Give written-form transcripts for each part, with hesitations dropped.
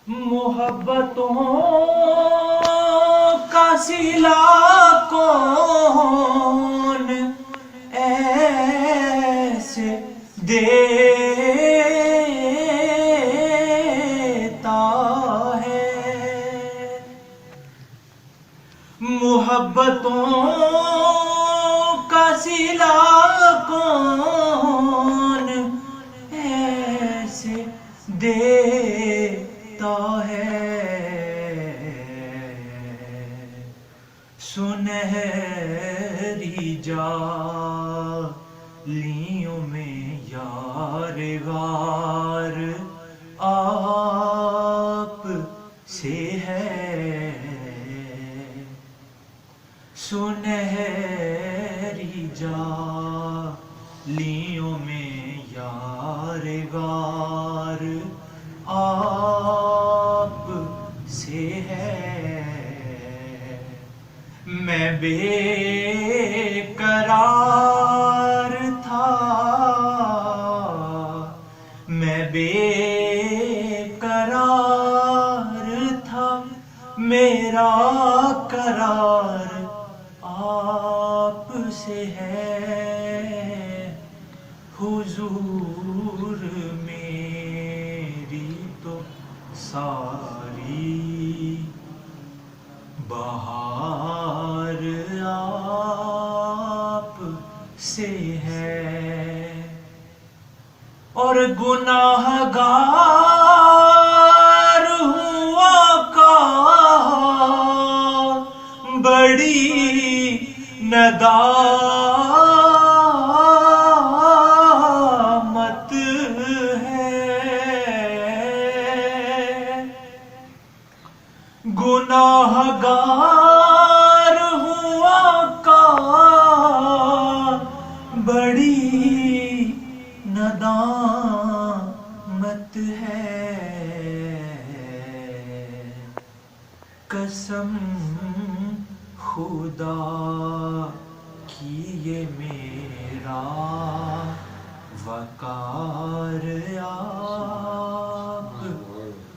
محبتوں کا سلا کون ایسے دیتا ہے، محبتوں کا سلا کون ایسے دیتا ہے، سنہری جالیوں میں یار غار آپ سے ہے، سنہری جالیوں میں یار غار آپ سے ہے، میں بے قرار تھا، میں بے قرار تھا، میرا قرار آپ سے ہے، حضور میری تو ساری بہار آپ سے ہے، اور گناہ گار ہوں آقا، بڑی ندامت ہے، گناہ گار ہوں آقا، بڑی ندامت ہے، قسم خدا کی یہ میرا وقار آپ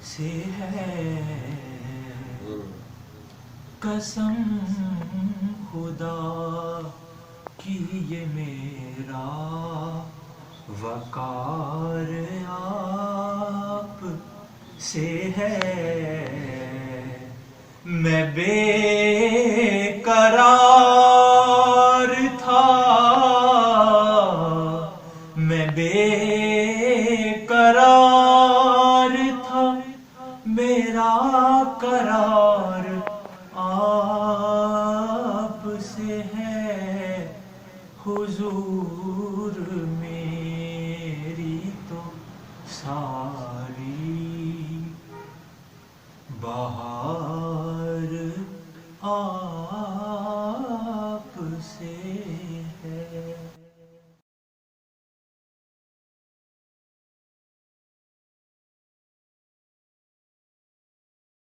سے ہے، قسم خدا کی یہ میرا وقار آپ سے ہے، میں بے قرار تھا، میں بے قرار تھا، میرا قرار آپ سے ہے، حضور میری تو ساری بہار آپ سے ہے۔